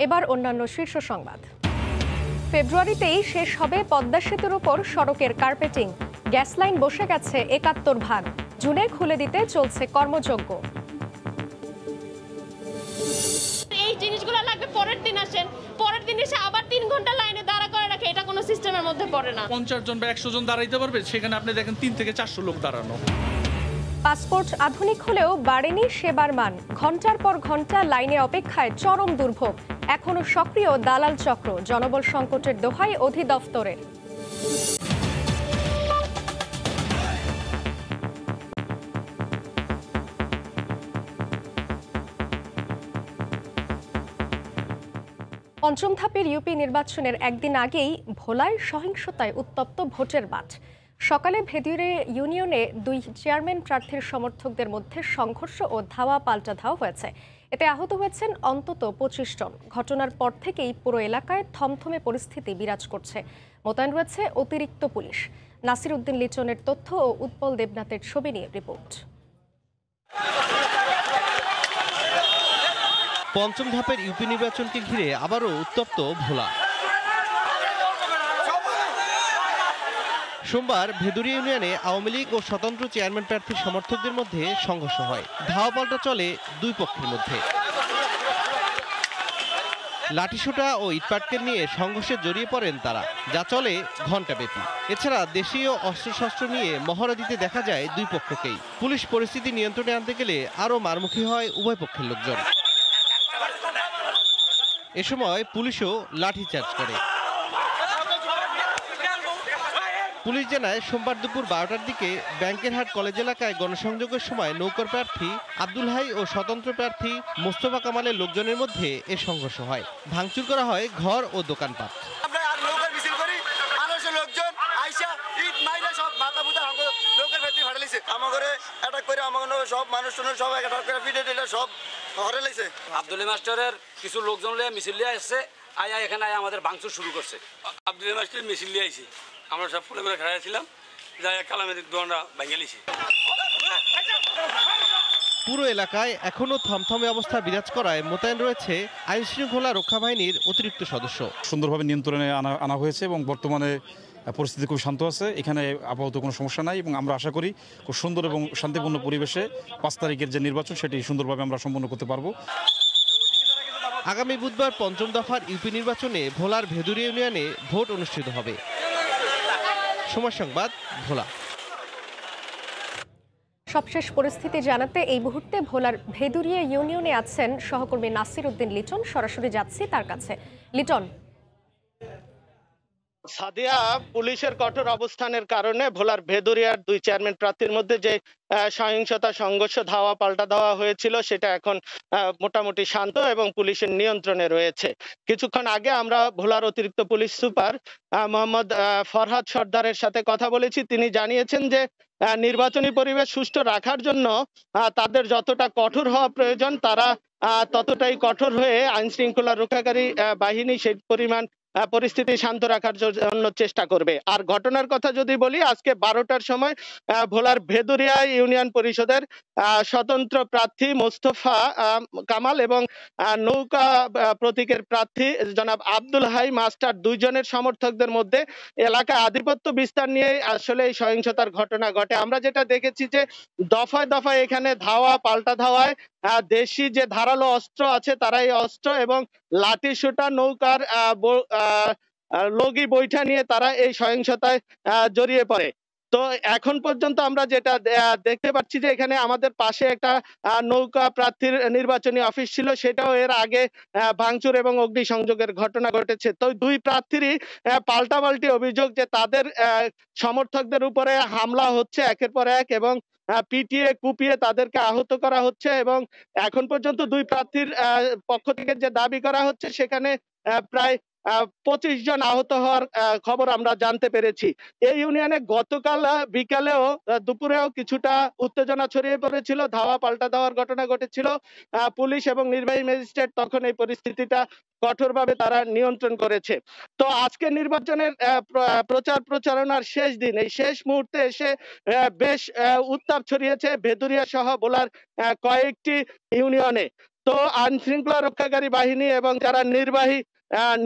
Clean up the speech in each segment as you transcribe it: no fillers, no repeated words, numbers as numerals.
এবার অন্যান্য শীর্ষ সংবাদ। ফেব্রুয়ারিতেই শেষ হবে পদ্মা সেতুর উপর সড়কের কার্পেটিং। গ্যাস লাইন বসে গেছে ৭১ ভাগ। জুনে খুলে দিতে চলছে কর্মযজ্ঞ। এই জিনিসগুলো লাগবে পরের দিন আসেন, পরের দিন এসে আবার ৩ ঘন্টা লাইনে দাঁড়া করে রাখে, এটা কোনো সিস্টেমের মধ্যে পড়ে না। ৫০ জন বা ১০০ জন দাঁড়াইতে পারবে, সেখানে আপনি দেখেন ৩ থেকে ৪০০ লোক দাঁড়ানো। পাসপোর্ট আধুনিক হলেও বাড়েনি সেবার মান। ঘন্টার পর ঘন্টা লাইনে অপেক্ষায় চরম দুর্ভোগ। এখনো সক্রিয় দালাল চক্র। জনবল সংকটের দোহাই অধিদপ্তরের। পঞ্চম ধাপের ইউপি নির্বাচনের একদিন আগেই ভোলায় সহিংসতায় উত্তপ্ত ভোটের মাঠ। সকালে ভেদুরিয়া ইউনিয়নে ২ চেয়ারম্যান প্রার্থীর সমর্থকদের মধ্যে সংঘর্ষ ও ধাওয়া পাল্টা ধাওয়া হয়েছে। এতে আহত হয়েছেন অন্তত ২৫ জন। ঘটনার পর থেকেই পুরো এলাকায় থমথমে পরিস্থিতি বিরাজ করছে। মোতায়েন রয়েছে অতিরিক্ত পুলিশ। নাসির উদ্দিন লিচনের তথ্য ও উৎপল দেবনাথের ছবি নিয়ে রিপোর্ট। পঞ্চম ধাপের ইউপি নির্বাচনকে ঘিরে আবারও উত্তপ্ত ভোলা। সোমবার ভেদুরিয়া ইউনিয়নে আওয়ামী লীগ ও স্বতন্ত্র চেয়ারম্যান প্রার্থীর সমর্থকদের মধ্যে সংঘর্ষ হয়। ধাওয়া পাল্টা চলে দুই পক্ষের মধ্যে। লাঠিসোঁটা ও ইটপাটকেল নিয়ে সংঘর্ষে জড়িয়ে পড়েন তারা, যা চলে ঘণ্টাব্যাপী। এছাড়া দেশীয় অস্ত্রশস্ত্র নিয়ে মহড়া দিতে দেখা যায় দুই পক্ষকেই। পুলিশ পরিস্থিতি নিয়ন্ত্রণে আনতে গেলে আরও মারমুখী হয় উভয় পক্ষের লোকজন। এ সময় পুলিশও লাঠিচার্জ করে। পুলিশ জানায়, সোমবার দুপুর ১২টার দিকে ব্যাংকের হাট কলেজ এলাকায় গণসংযোগের সময় নৌকার প্রার্থী আব্দুল হাই ও স্বতন্ত্র প্রার্থী মোস্তফা কামালের লোকজনের মধ্যে এ সংঘর্ষ হয়। ভাঙচুর করা হয় ঘর ও দোকানপাট। আব্দুল মাস্টারের কিছু লোকজন মিছিল লিয়ে আসছে, আয়া এখানে আমাদের ভাঙচুর শুরু করছে। আব্দুল মাস্টার মিছিল লিয়ে আইছে, আমরা সব ফুলে করে খেলা ছিলাম, যাই কালামের দোকানটা ভেঙে লিছি। পুরো এলাকায় এখনো থমথমে অবস্থা বিরাজ করায় মোতায়েন রয়েছে আইন শৃঙ্খলা রক্ষা বাহিনীর অতিরিক্ত সদস্য। সুন্দরভাবে নিয়ন্ত্রণে আনা হয়েছে এবং বর্তমানে পরিস্থিতি খুব শান্ত আছে। এখানে আপাতত কোনো সমস্যা নাই এবং আমরা আশা করি খুব সুন্দর এবং শান্তিপূর্ণ পরিবেশে ৫ তারিখের যে নির্বাচন সেটি সুন্দরভাবে আমরা সম্পন্ন করতে পারবো। আগামী বুধবার পঞ্চম দফার ইউপি নির্বাচনে ভোলার ভেদুরিয়া ইউনিয়নে ভোট অনুষ্ঠিত হবে। সময় সংবাদ, ভোলা। সবশেষ পরিস্থিতি জানাতে এই মুহূর্তে ভোলার ভেদুরিয়া ইউনিয়নে আছেন সহকর্মী নাসির উদ্দিন লিটন। সরাসরি যাচ্ছি তার কাছে। লিটন। সাদিয়া, পুলিশের কঠোর অবস্থানের কারণে ভোলার ভেদুরিয়ার ২ চেয়ারম্যান প্রার্থীর মধ্যে যে সহিংসতা, সংঘর্ষ, ধাওয়া পাল্টা ধাওয়া হয়েছিল সেটা এখন মোটামুটি শান্ত এবং পুলিশের নিয়ন্ত্রণে রয়েছে। কিছুক্ষণ আগে আমরা ভোলার অতিরিক্ত পুলিশ সুপার মোহাম্মদ ফরহাদ সর্দারের সাথে কথা বলেছি। তিনি জানিয়েছেন যে নির্বাচনী পরিবেশ সুষ্ঠু রাখার জন্য তাদের যতটা কঠোর হওয়া প্রয়োজন তারা ততটাই কঠোর হয়ে আইন শৃঙ্খলা রক্ষাকারী বাহিনী সেই পরিমাণ পরিস্থিতি শান্ত রাখার জন্য চেষ্টা করবে। আর ঘটনার কথা যদি বলি, আজকে ১২টার সময় ভোলার ভেদুরিয়া ইউনিয়ন পরিষদের স্বতন্ত্র প্রার্থী মোস্তফা কামাল এবং নৌকা প্রতীকের প্রার্থী জনাব আব্দুল হাই মাস্টার, দুইজনের সমর্থকদের মধ্যে এলাকায় আধিপত্য বিস্তার নিয়ে আসলে এই সহিংসতার ঘটনা ঘটে। আমরা যেটা দেখেছি যে দফায় দফায় এখানে ধাওয়া পাল্টা ধাওয়ায় দেশি যে ধারালো অস্ত্র আছে তারা এই অস্ত্র এবং লাঠি সোঁটা, নৌকার লগি বৈঠা নিয়ে তারা এই সহিংসতায় জড়িয়ে পড়ে। তো এখন পর্যন্ত আমরা যেটা দেখতে পাচ্ছি যে এখানে আমাদের পাশে একটা নৌকা প্রার্থীর নির্বাচনী অফিস ছিল, সেটাও এর আগে ভাঙচুর এবং অগ্নিসংযোগের ঘটনা ঘটেছে। তো দুই প্রার্থীরই পাল্টাপাল্টি অভিযোগ যে তাদের সমর্থকদের উপরে হামলা হচ্ছে একের পর এক এবং পিটিয়ে কুপিয়ে তাদেরকে আহত করা হচ্ছে এবং এখন পর্যন্ত দুই প্রার্থীর পক্ষ থেকে যে দাবি করা হচ্ছে সেখানে প্রায় ২৫ জন আহত হওয়ার খবর আমরা জানতে পেরেছি। এই ইউনিয়নে গতকাল বিকালেও দুপুরেও কিছুটা উত্তেজনা ছড়িয়ে পড়েছিল, ধাওয়া পাল্টা দেওয়ার ঘটনা ঘটেছিল। পুলিশ এবং নির্বাহী ম্যাজিস্ট্রেট তখন এই পরিস্থিতিটা কঠোরভাবে তারা নিয়ন্ত্রণ করেছে। তো আজকে নির্বাচনের প্রচার প্রচারণার শেষ দিন, এই শেষ মুহূর্তে এসে বেশ উত্তাপ ছড়িয়েছে ভেদুরিয়া সহ ভোলার কয়েকটি ইউনিয়নে। তো আইন শৃঙ্খলা রক্ষাকারী বাহিনী এবং যারা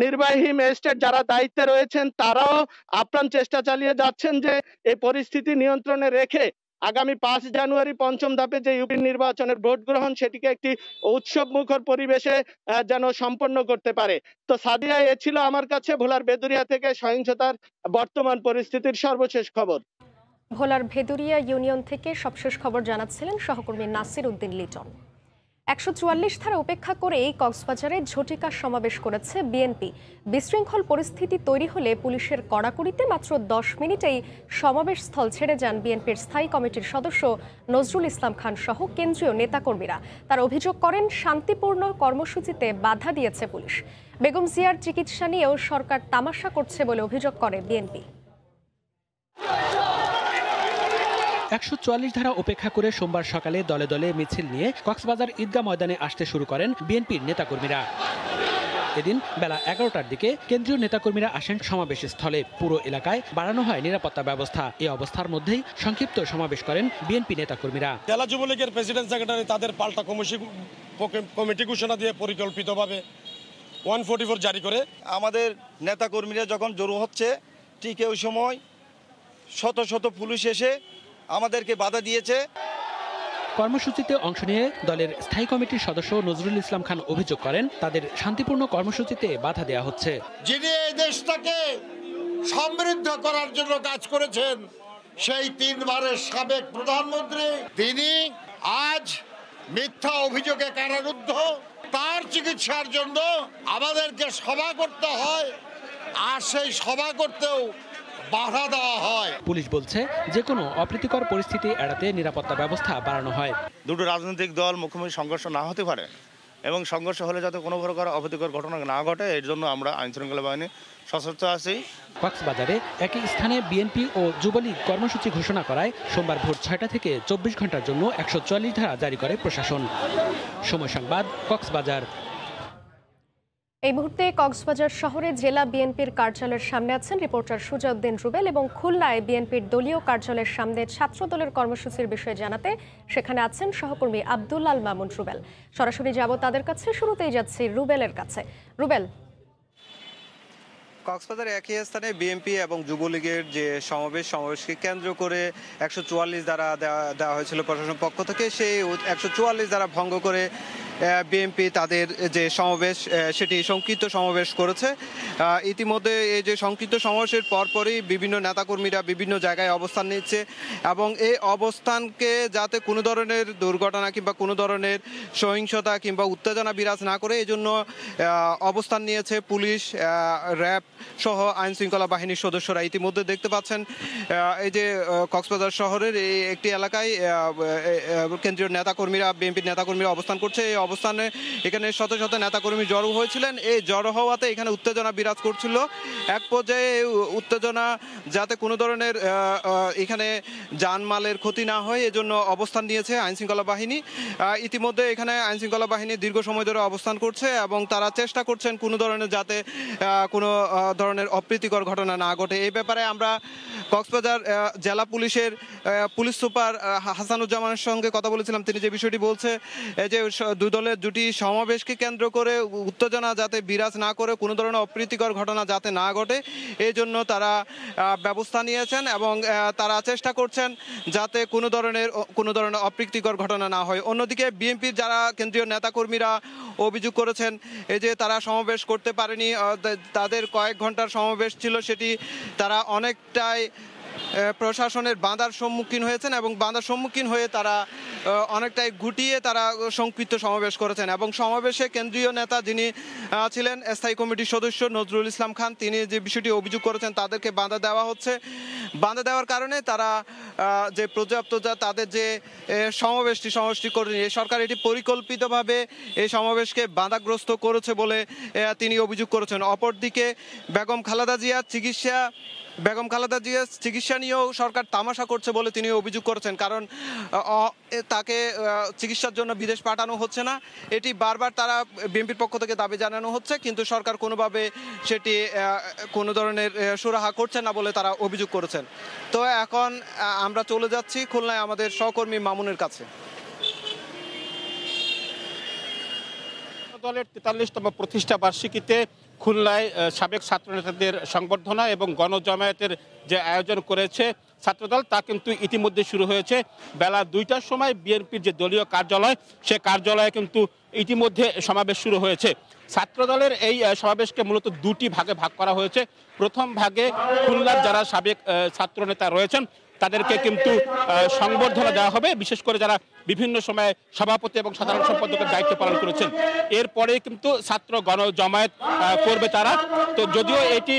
নির্বাহী ম্যাজিস্ট্রেট যারা দায়িত্বে রয়েছেন তারাও আপ্রাণ চেষ্টা চালিয়ে যাচ্ছেন যে এই পরিস্থিতি নিয়ন্ত্রণে রেখে আগামী 5 জানুয়ারি পঞ্চম ধাপে যে ইউপি নির্বাচনের ভোট গ্রহণ সেটিকে একটি উৎসব মুখর পরিবেশে যেন সম্পন্ন করতে পারে। তো সাদিয়া, এ ছিল আমার কাছে ভোলার বেদুরিয়া থেকে সহিংসতার বর্তমান পরিস্থিতির সর্বশেষ খবর। ভোলার ভেদুরিয়া ইউনিয়ন থেকে সবশেষ খবর জানাচ্ছিলেন সহকর্মী নাসির উদ্দিন লিটন। 144 ধারা উপেক্ষা করেই কক্সবাজারে ঝটিকা সমাবেশ করেছে বিএনপি। বিশৃঙ্খল পরিস্থিতি তৈরি হলে পুলিশের কড়াকড়িতে মাত্র 10 মিনিটেই সমাবেশ স্থল ছেড়ে যান বিএনপির স্থায়ী কমিটির সদস্য নজরুল ইসলাম খান সহ কেন্দ্রীয় নেতাকর্মীরা। তারা অভিযোগ করেন শান্তিপূর্ণ কর্মসূচিতে বাধা দিয়েছে পুলিশ। বেগম জিয়ার চিকিৎসা নিয়েও সরকার তামাশা করছে বলে অভিযোগ করে বিএনপি। 144 ধারা উপেক্ষা করে সোমবার সকালে দলে দলে মিছিল নিয়ে কক্সবাজার ঈদগাহ ময়দানে আসতে শুরু করেন বিএনপির নেতাকর্মীরা। এদিন বেলা 11টার দিকে কেন্দ্রীয় নেতাকর্মীরা আসেন সমাবেশ স্থলে। পুরো এলাকায় বাড়ানো হয় নিরাপত্তা ব্যবস্থা। এই অবস্থার মধ্যেই সংক্ষিপ্ত সমাবেশ করেন বিএনপি নেতাকর্মীরা। জেলা যুবলীগের প্রেসিডেন্ট সেক্রেটারি তাদের পাল্টা কমিটি ঘোষণা দিয়ে পরিকল্পিতভাবে 144 জারি করে আমাদের নেতাকর্মীরা যখন জড়ো হচ্ছে ঠিক ওই সময় শত শত পুলিশ এসে আমাদেরকে বাধা দিয়েছে। কর্মসূচিতে অংশ নিয়ে দলের স্থায়ী কমিটির সদস্য নজরুল ইসলাম খান অভিযোগ করেন তাদের শান্তিপূর্ণ কর্মসূচিতে বাধা দেওয়া হচ্ছে। যিনি এই দেশটাকে সমৃদ্ধ করার জন্য কাজ করেছেন সেই 3 বারের সাবেক প্রধানমন্ত্রী, তিনি আজ মিথ্যা অভিযোগে কারারুদ্ধ। তার চিকিৎসার জন্য আমাদেরকে সভা করতে হয়, আর সেই সভা করতেও বাধা দেওয়া হয়। পুলিশ বলছে যে কোনো অপ্রীতিকর পরিস্থিতি এড়াতে নিরাপত্তা ব্যবস্থা বাড়ানো হয়। দুটো রাজনৈতিক দল মুখোমুখি সংঘর্ষ না হতে পারে এবং সংঘর্ষ হলে যাতে কোনো প্রকার অপ্রীতিকর ঘটনা না ঘটে এর জন্য আমরা আইন শৃঙ্খলা বাহিনী সশস্ত্র আছি। কক্সবাজারে একই স্থানে বিএনপি ও যুবলীগ কর্মসূচি ঘোষণা করায় সোমবার ভোর 6টা থেকে 24 ঘন্টার জন্য 144 ধারা জারি করে প্রশাসন। সময় সংবাদ, কক্সবাজার। এই মুহূর্তে কক্সবাজার শহরে জেলা বিএনপির কার্যালয়ের সামনে আছেন রিপোর্টার সুজাউদ্দিন রুবেল এবং খুলনায় বিএনপির দলীয় কার্যালয়ের সামনে ছাত্রদলের কর্মসূচির বিষয়ে জানাতে সেখানে আছেন সহকর্মী আব্দুল আল মামুন রুবেল। সরাসরি যাব তাদের কাছে। শুরুতেই যাচ্ছি রুবেলের কাছে। রুবেল, কক্সবাজার একই স্থানে বিএনপি এবং যুবলীগের যে সমাবেশকে কেন্দ্র করে 144 ধারা দেওয়া হয়েছিল প্রশাসনের পক্ষ থেকে, সেই 144 ধারা ভঙ্গ করে বিএনপি তাদের যে সমাবেশ সেটি সংক্ষিপ্ত সমাবেশ করেছে। ইতিমধ্যে এই যে সংক্ষিপ্ত সমাবেশের পরপরই বিভিন্ন নেতাকর্মীরা বিভিন্ন জায়গায় অবস্থান নিচ্ছে এবং এই অবস্থানকে যাতে কোনো ধরনের দুর্ঘটনা কিংবা কোনো ধরনের সহিংসতা কিংবা উত্তেজনা বিরাজ না করে এই জন্য অবস্থান নিয়েছে পুলিশ, র্যাব সহ আইন শৃঙ্খলা বাহিনীর সদস্যরা। ইতিমধ্যে দেখতে পাচ্ছেন এই যে কক্সবাজার শহরের এই একটি এলাকায় কেন্দ্রীয় নেতাকর্মীরা, বিএনপির নেতাকর্মীরা অবস্থান করছে। এই অবস্থানে এখানে শত শত নেতাকর্মী জড়ো হয়েছিলেন। এই জড়ো হওয়াতে এখানে উত্তেজনা বিরাজ করছিল। এক পর্যায়ে উত্তেজনা যাতে কোনো ধরনের এখানে জানমালের ক্ষতি না হয় এজন্য অবস্থান নিয়েছে আইনশৃঙ্খলা বাহিনী। ইতিমধ্যে এখানে আইনশৃঙ্খলা বাহিনী দীর্ঘ সময় ধরে অবস্থান করছে এবং তারা চেষ্টা করছেন কোনো ধরনের যাতে কোনো ধরনের অপ্রীতিকর ঘটনা না ঘটে। এই ব্যাপারে আমরা কক্সবাজার জেলা পুলিশের পুলিশ সুপার হাসানুজ্জামানের সঙ্গে কথা বলেছিলাম। তিনি যে বিষয়টি বলছে যে দুই দলের দুটি সমাবেশকে কেন্দ্র করে উত্তেজনা যাতে বিরাজ না করে, কোনো ধরনের অপ্রীতিকর ঘটনা যাতে না ঘটে এই জন্য তারা ব্যবস্থা নিয়েছেন এবং তারা চেষ্টা করছেন যাতে কোনো ধরনের অপ্রীতিকর ঘটনা না হয়। অন্যদিকে বিএনপির যারা কেন্দ্রীয় নেতাকর্মীরা অভিযোগ করেছেন এই যে তারা সমাবেশ করতে পারেনি, তাদের কয়েক ঘন্টার সমাবেশ ছিল, সেটি তারা অনেকটাই প্রশাসনের বাধার সম্মুখীন হয়েছেন এবং বাধার সম্মুখীন হয়ে তারা অনেকটাই গুটিয়ে তারা সংক্ষিপ্ত সমাবেশ করেছেন এবং সমাবেশে কেন্দ্রীয় নেতা যিনি ছিলেন স্থায়ী কমিটির সদস্য নজরুল ইসলাম খান, তিনি যে বিষয়টি অভিযোগ করেছেন তাদেরকে বাধা দেওয়া হচ্ছে। বাধা দেওয়ার কারণে তারা যে পর্যাপ্ত তাদের যে সমাবেশটি করেনি, সরকার এটি পরিকল্পিতভাবে এই সমাবেশকে বাধাগ্রস্ত করেছে বলে তিনি অভিযোগ করেছেন। অপরদিকে বেগম খালেদা জিয়ার চিকিৎসা নিয়েও সরকার তামাশা করছে বলে তিনি অভিযোগ করেছেন, কারণ তাকে চিকিৎসার জন্য বিদেশ পাঠানো হচ্ছে না। এটি বারবার তারা বিএনপির পক্ষ থেকে দাবি জানানো হচ্ছে, কিন্তু সরকার কোনোভাবে সেটি কোনো ধরনের সুরাহা করছে না বলে তারা অভিযোগ করেছেন। তো এখন আমরা চলে যাচ্ছি খুলনায় আমাদের সহকর্মী মামুনের কাছে। দলের ৪৩তম প্রতিষ্ঠা বার্ষিকীতে খুলনায় সাবেক ছাত্রনেতাদের সংবর্ধনা এবং গণজমায়েতের যে আয়োজন করেছে ছাত্রদল তা কিন্তু ইতিমধ্যে শুরু হয়েছে। বেলা ২টার সময় বিএনপির যে দলীয় কার্যালয় সে কার্যালয়ে কিন্তু ইতিমধ্যে সমাবেশ শুরু হয়েছে। ছাত্রদলের এই সমাবেশকে মূলত দুটি ভাগে ভাগ করা হয়েছে। প্রথম ভাগে খুলনার যারা সাবেক ছাত্রনেতা রয়েছেন তাদেরকে কিন্তু সংবর্ধনা দেওয়া হবে, বিশেষ করে যারা বিভিন্ন সময়ে সভাপতি এবং সাধারণ সম্পাদকের দায়িত্ব পালন করেছেন। এরপরে কিন্তু ছাত্র গণজমায়েত করবে তারা। তো যদিও এটি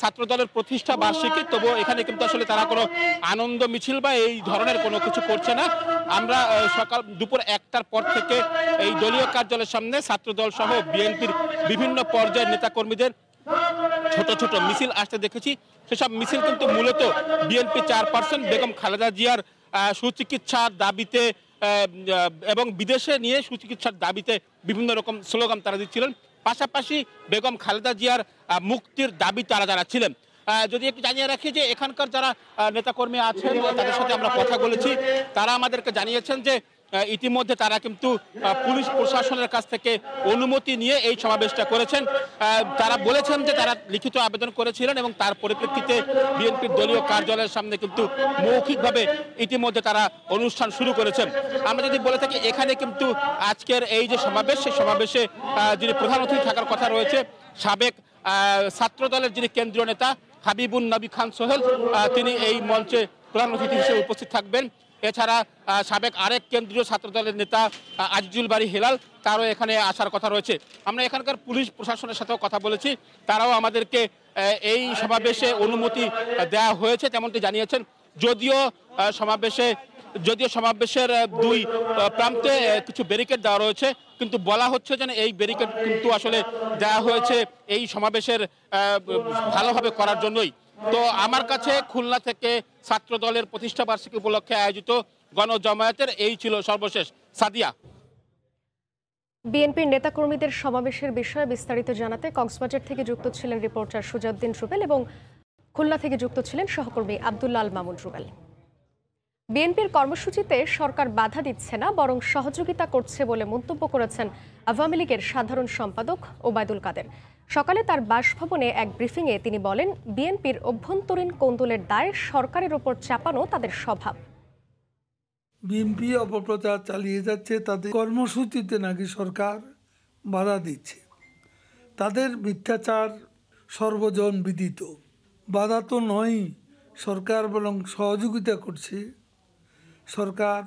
ছাত্র দলের প্রতিষ্ঠা বার্ষিকী, তবুও এখানে কিন্তু আসলে তারা কোনো আনন্দ মিছিল বা এই ধরনের কোনো কিছু করছে না। আমরা দুপুর ১টার পর থেকে এই দলীয় কার্যালয়ের সামনে ছাত্রদল সহ বিএনপির বিভিন্ন পর্যায়ের নেতাকর্মীদের ছোট ছোট মিছিল আসতে দেখেছি। সেসব মিছিল কিন্তু মূলত বিএনপি চেয়ারপারসন বেগম খালেদা জিয়ার সুচিকিৎসার দাবিতে এবং বিদেশে নিয়ে সুচিকিৎসার দাবিতে বিভিন্ন রকম স্লোগান তারা দিচ্ছিলেন। পাশাপাশি বেগম খালেদা জিয়ার মুক্তির দাবি তারা জানাচ্ছিলেন। যদি একটু জানিয়ে রাখি যে এখানকার যারা নেতাকর্মী আছেন তাদের সাথে আমরা কথা বলেছি, তারা আমাদেরকে জানিয়েছেন যে ইতিমধ্যে তারা কিন্তু পুলিশ প্রশাসনের কাছ থেকে অনুমতি নিয়ে এই সমাবেশটা করেছেন। তারা বলেছেন যে তারা লিখিত আবেদন করেছিলেন এবং তার পরিপ্রেক্ষিতে বিএনপির দলীয় কার্যালয়ের সামনে কিন্তু মৌখিকভাবে ইতিমধ্যে তারা অনুষ্ঠান শুরু করেছেন। আমরা যদি বলে থাকি এখানে কিন্তু আজকের এই যে সমাবেশ, সেই সমাবেশে যিনি প্রধান অতিথি থাকার কথা রয়েছে সাবেক ছাত্র দলের যিনি কেন্দ্রীয় নেতা হাবিবুন নবী খান সোহেল, তিনি এই মঞ্চে প্রধান অতিথি হিসেবে উপস্থিত থাকবেন। এছাড়া সাবেক আরেক কেন্দ্রীয় ছাত্রদলের নেতা আজিজুল বারী হেলাল, তারও এখানে আসার কথা রয়েছে। আমরা এখানকার পুলিশ প্রশাসনের সাথেও কথা বলেছি, তারাও আমাদেরকে এই সমাবেশে অনুমতি দেওয়া হয়েছে তেমনটি জানিয়েছেন। যদিও সমাবেশের দুই প্রান্তে কিছু ব্যারিকেড দেওয়া রয়েছে, কিন্তু বলা হচ্ছে যেন এই ব্যারিকেড কিন্তু আসলে দেওয়া হয়েছে এই সমাবেশের ভালোভাবে করার জন্যই। তো আমার কাছে খুলনা থেকে ছাত্র দলের প্রতিষ্ঠা বার্ষিকী উপলক্ষে আয়োজিত গণজমায়েতের এই ছিল সর্বশেষ। সাদিয়া। বিএনপির নেতাকর্মীদের সমাবেশের বিষয়ে বিস্তারিত জানাতে কক্সবাজার থেকে যুক্ত ছিলেন রিপোর্টার সুজাউদ্দিন রুবেল এবং খুলনা থেকে যুক্ত ছিলেন সহকর্মী আব্দুল্লাহ আল মামুন রুবেল। বিএনপির কর্মসূচিতে সরকার বাধা দিচ্ছে না, বরং সহযোগিতা করছে বলে মন্তব্য করেছেন আওয়ামী লীগের সাধারণ সম্পাদক ওবায়দুল কাদের। সকালে তার বাসভবনে এক ব্রিফিংয়ে তিনি বলেন, বিএনপির অভ্যন্তরীণ কোন্দলের দায় সরকারের ওপর চাপানো তাদের স্বভাব। বিএনপি অপপ্রচার চালিয়ে যাচ্ছে, তাদের কর্মসূচিতে নাকি সরকার বাধা দিচ্ছে। তাদের মিথ্যাচার সর্বজন বিদিত। বাধা তো নয়, সরকার বরং সহযোগিতা করছে। সরকার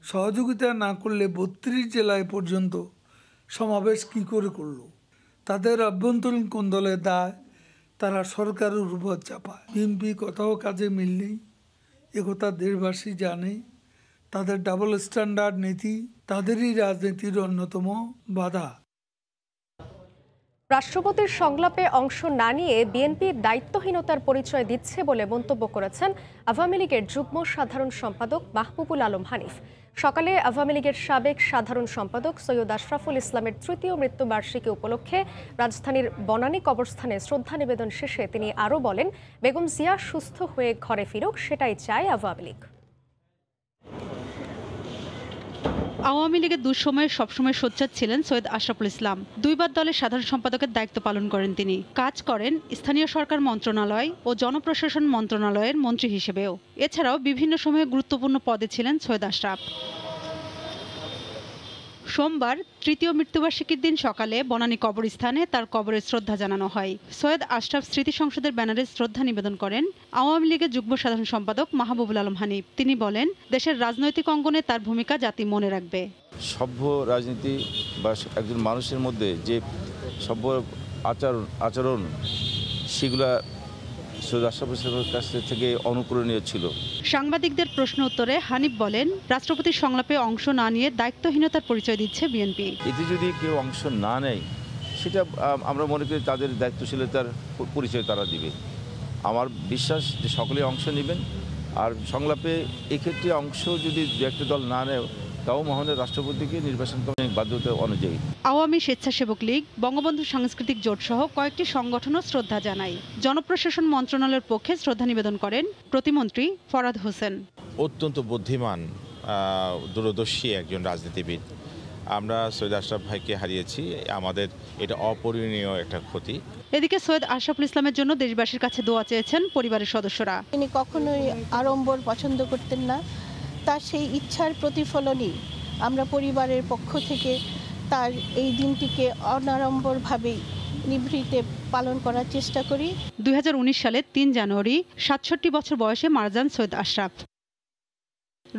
সহযোগিতা না করলে ৩২ জেলায় পর্যন্ত সমাবেশ কি করে করলো? তাদের অভ্যন্তরীণ কোন্দলের দায় তারা সরকারের উপর চাপায়। বিএনপি কোথাও কাজে মিল নেই, একথা দেশবাসী জানে। তাদের ডাবল স্ট্যান্ডার্ড নীতি তাদেরই রাজনীতির অন্যতম বাধা। রাষ্ট্রপতির সংলাপে অংশ না নিয়ে বিএনপি দায়িত্বহীনতার পরিচয় দিচ্ছে বলে মন্তব্য করেছেন আওয়ামী লীগের যুগ্ম সাধারণ সম্পাদক মাহবুবুল আলম হানিফ। সকালে আওয়ামী লীগের সাবেক সাধারণ সম্পাদক সৈয়দ আশরাফুল ইসলামের তৃতীয় মৃত্যুবার্ষিকী উপলক্ষে রাজধানীর বনানী কবরস্থানে শ্রদ্ধা নিবেদন শেষে তিনি আরও বলেন, বেগম জিয়া সুস্থ হয়ে ঘরে ফিরুক, সেটাই চায় আওয়ামী লীগ। আওয়ামী লীগের দুঃসময়ে সবসময় সোচ্চার ছিলেন সৈয়দ আশরাফুল ইসলাম। দুইবার দলের সাধারণ সম্পাদকের দায়িত্ব পালন করেন তিনি। কাজ করেন স্থানীয় সরকার মন্ত্রণালয় ও জনপ্রশাসন মন্ত্রণালয়ের মন্ত্রী হিসেবেও। এছাড়াও বিভিন্ন সময়ে গুরুত্বপূর্ণ পদে ছিলেন সৈয়দ আশরাফ। সোমবার তৃতীয় মৃত্যুবার্ষিকীর দিন সকালে বনানী কবরস্থানে তার কবরে শ্রদ্ধা জানানো হয়। সৈয়দ আশরাফ স্মৃতি সংসদের ব্যানারে শ্রদ্ধা নিবেদন করেন আওয়ামী লীগের যুগ্ম সাধারণ সম্পাদক মাহবুবুল আলম হানিফ। তিনি বলেন, দেশের রাজনৈতিক অঙ্গনে তার ভূমিকা জাতি মনে রাখবে। সভ্য রাজনীতি বা একজন মানুষের মধ্যে যে সভ্য আচরণ সেগুলা সৈয়দ আশরাফুল ইসলামের কাছ থেকে অনুকরণীয় ছিল। সাংবাদিকদের প্রশ্ন উত্তরে হানিফ বলেন, রাষ্ট্রপতির সংলাপে অংশ না নিয়ে দায়িত্বহীনতার পরিচয় দিচ্ছে বিএনপি। এতে যদি কেউ অংশ না নেয় সেটা আমরা মনে করি তাদের দায়িত্বশীলতার পরিচয় তারা দিবে। আমার বিশ্বাস যে সকলে অংশ নেবেন। আর সংলাপে এক্ষেত্রে অংশ যদি একটা দল না নেয় তাও মহানের রাষ্ট্রপতিকে নির্বাচন করার বাধ্যতা অনুযায়ী। আওয়ামী স্বেচ্ছাসেবক লীগ, বঙ্গবন্ধু সাংস্কৃতিক জোট সহ কয়েকটি সংগঠনও শ্রদ্ধা জানায়। জনপ্রশাসন মন্ত্রণালয়ের পক্ষে শ্রদ্ধা নিবেদন করেন প্রতিমন্ত্রী ফরাদ হোসেন। অত্যন্ত বুদ্ধিমান, দূরদর্শী একজন রাজনীতিবিদ। আমরা সৈয়দ আশরাফ ভাইকে হারিয়েছি, আমাদের এটা অপূরণীয় একটা ক্ষতি। এদিকে সৈয়দ আশরাফুল ইসলামের জন্য দেশবাসীর কাছে দোয়া চেয়েছেন পরিবারের সদস্যরা। তিনি কখনোই আড়ম্বর পছন্দ করতেন না, তার সেই ইচ্ছার প্রতিফলনই আমরা পরিবারের পক্ষ থেকে তার এই দিনটিকে অনাড়ম্বরভাবেই নিভৃতে পালন করার চেষ্টা করি। 2019 সালে 3 জানুয়ারি 67 বছর বয়সে মারা যান সৈয়দ আশরাফ।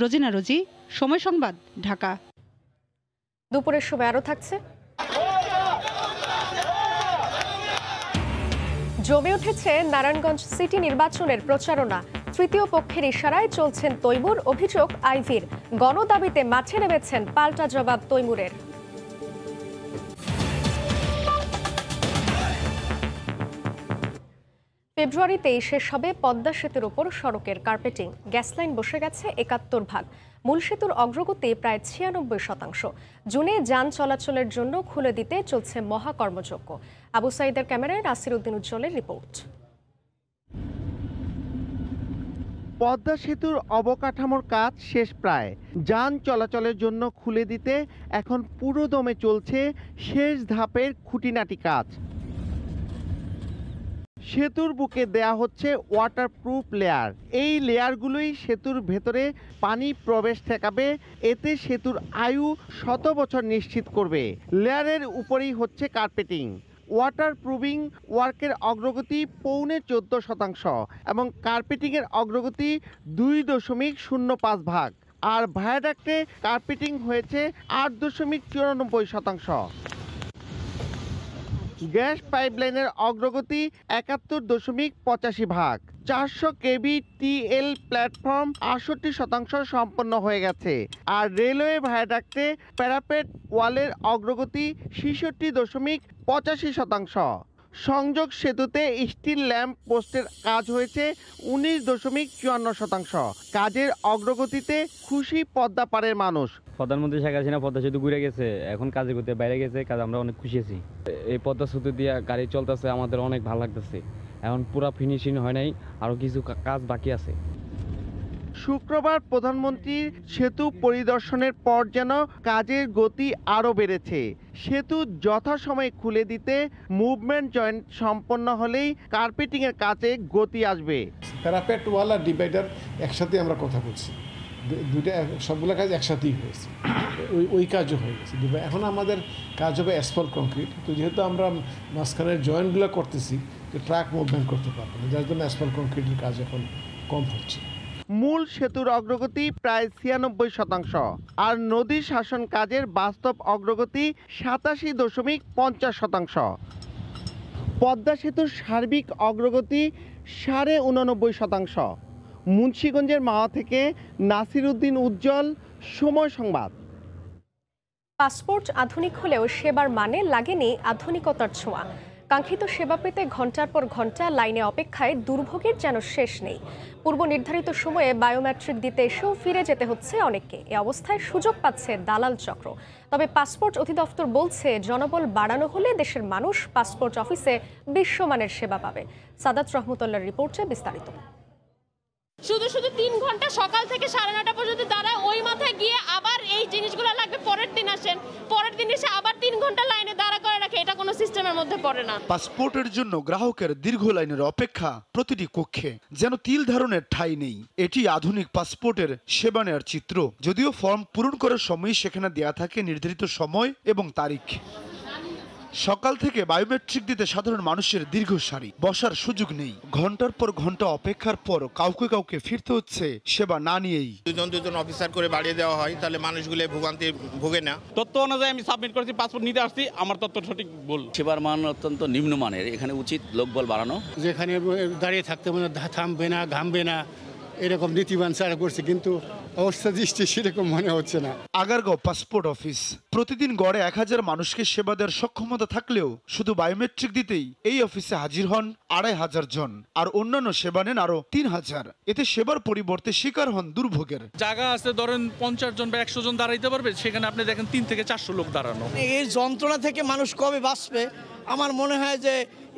রোজিনা রোজি, সময় সংবাদ, ঢাকা। দুপুরের সময় আরও থাকছে। জমে উঠেছে নারায়ণগঞ্জ সিটি নির্বাচনের প্রচারণা। তৃতীয় পক্ষের ইশারায় চলছেন তৈমুর, অভিযোগ আইভীর। গণদাবিতে মাঠে নেমেছেন পাল্টা জবাব তৈমুরের। ফেব্রুয়ারিতেই শেষ হবে পদ্মা সেতুর ওপর সড়কের কার্পেটিং। গ্যাস লাইন বসে গেছে ৭১ ভাগ। মূল সেতুর অগ্রগতি প্রায় ৯৬%। জুনে যান চলাচলের জন্য খুলে দিতে চলছে মহাকর্মযজ্ঞ। আবু সাইদের ক্যামেরায় নাসির উদ্দিন উজ্জ্বলের রিপোর্ট। পদ্মা সেতুর অবকাঠামোর কাজ শেষ প্রায়। যান চলাচলের জন্য খুলে দিতে এখন পুরো দমে চলছে শেষ ধাপের খুঁটিনাটি কাজ। সেতুর বুকে দেয়া হচ্ছে ওয়াটারপ্রুফ লেয়ার। এই লেয়ারগুলোই সেতুর ভেতরে পানি প্রবেশ ঠেকাবে, এতে সেতুর আয়ু 100 বছর নিশ্চিত করবে। লেয়ারের উপরেই হচ্ছে কার্পেটিং। ওয়াটারপ্রুফিং ওয়ার্কের অগ্রগতি 14.5% এবং কার্পেটিংয়ের অগ্রগতি 2.05 ভাগ। আর ভায়াডাক্টে কার্পেটিং হয়েছে 8.94%। গ্যাস পাইপলাইনের অগ্রগতি 71.85 ভাগ। 400 কেবি টিএল প্ল্যাটফর্ম 68% সম্পন্ন হয়ে গেছে। আর রেলওয়ে ভায়াডাক্টে প্যারাপেট ওয়ালের অগ্রগতি 66.85%। সংযোগ সেতুতে স্টিল ল্যাম্প পোস্টের কাজ হয়েছে 19.54%। কাজের অগ্রগতিতে খুশি পদ্মাপাড়ের মানুষ। প্রধানমন্ত্রী শেখ হাসিনা পদ্মা সেতু ঘুরে গেছে, এখন কাজে করতে বাইরে গেছে, কাজ আমরা অনেক খুশি আছি। এই পদ্মা সেতু দিয়ে গাড়ি চলতেছে, আমাদের অনেক ভালো লাগতেছে। এখন পুরো ফিনিশিং হয় নাই, আরও কিছু কাজ বাকি আছে। শুক্রবার প্রধানমন্ত্রীর সেতু পরিদর্শনের পর যেন কাজের গতি আরও বেড়েছে। সেতু যথাসময়ে খুলে দিতে মুভমেন্ট জয়েন্ট সম্পন্ন হলেই কার্পেটিংয়ের কাজে গতি আসবে। প্যারাপেট ওয়াল আর ডিভাইডার একসাথে আমরা কথা বলছি, দুইটা সবগুলো কাজ একসাথেই হয়েছে, ওই কাজও হয়ে গেছে। এখন আমাদের কাজ হবে অ্যাসফল্ট কংক্রিট। তো যেহেতু আমরা মাঝখানের জয়েন্টগুলো করতেছি, ট্রাক মুভমেন্ট করতে পারবো না, যার জন্য অ্যাসফল্ট কংক্রিটের কাজ এখন কম হচ্ছে। মূল সেতুর অগ্রগতি প্রায় 96% আর নদী শাসন কাজের বাস্তব অগ্রগতি 87.50%। পদ্মা সেতুর সার্বিক অগ্রগতি 89.5%। মুন্সিগঞ্জের মাওয়া থেকে নাসির উদ্দিন উজ্জ্বল, সময় সংবাদ। পাসপোর্ট আধুনিক হলেও সেবার মানে লাগেনি আধুনিকতার ছোঁয়া। কাঙ্ক্ষিত সেবা পেতে ঘন্টার পর ঘন্টা লাইনে অপেক্ষায় দুর্ভোগের যেন শেষ নেই। পূর্ব নির্ধারিত সময়ে বায়োমেট্রিক দিতে এসেও ফিরে যেতে হচ্ছে অনেককে। এ অবস্থায় সুযোগ পাচ্ছে দালাল চক্র। তবে পাসপোর্ট অধিদপ্তর বলছে, জনবল বাড়ানো হলে দেশের মানুষ পাসপোর্ট অফিসে বিশ্বমানের সেবা পাবে। সাদাত রহমতুল্লাহর রিপোর্টে বিস্তারিত। শুধু 3 ঘন্টা সকাল থেকে 9:30 পর্যন্ত দাঁড়ায়, ওই মাথায় গিয়ে আবার এই জিনিসগুলো লাগবে পরের দিন আসেন, পরের দিন এসে আবার 3 ঘন্টা লাইনে দাঁড়া করে রাখে। এটা কোনো সিস্টেমের মধ্যে পড়ে না। পাসপোর্টের জন্য গ্রাহকের দীর্ঘ লাইনের অপেক্ষা, প্রতিটি কক্ষে যেন তিল ধারণের ঠাঁই নেই। এটি আধুনিক পাসপোর্টের সেবা নেওয়ার চিত্র। যদিও ফর্ম পূরণ করার সময় সেখানে দেয়া থাকে নির্ধারিত সময় এবং তারিখ। সকাল থেকে বায়োমেট্রিক দিতে সাধারণ মানুষের দীর্ঘ সারি, বসার সুযোগ নেই। ঘন্টার পর ঘন্টা অপেক্ষার পর কাউকে ফিরতে হচ্ছে সেবা না নিয়েই। দুজন অফিসার করে বাড়িয়ে দেওয়া হয়, তাহলে মানুষগুলো ভোগান্তি ভোগে না। তথ্য অনুযায়ী আমি সাবমিট করেছি, পাসপোর্ট নিতে আসছি, আমার তথ্য সঠিক বল। সেবার মান অত্যন্ত নিম্নমানের, এখানে উচিত লোকবল বাড়ানো। যেখানে দাঁড়িয়ে থাকতে মানে থামবে না, ঘামবে না, এরকম নীতিবান ছাড়া করছে, কিন্তু অবস্থা দৃষ্টি সেরকম মনে হচ্ছে না। আগারগাঁও পাসপোর্ট অফিস প্রতিদিন গড়ে 1000 মানুষকে সেবা দেওয়ার সক্ষমতা থাকলেও শুধু বায়োমেট্রিক দিতেই এই অফিসে হাজির হন 2500 জন, আর অন্যান্য সেবা নেন আরো 3000। এতে সেবার পরিবর্তে শিকার হন দুর্ভোগের। জায়গা আছে ধরেন 50 জন বা 100 জন দাঁড়াইতে পারবে, সেখানে আপনি দেখেন 3 থেকে 400 লোক দাঁড়ানো। এই যন্ত্রণা থেকে মানুষ কবে বাঁচবে? আমার মনে হয় যে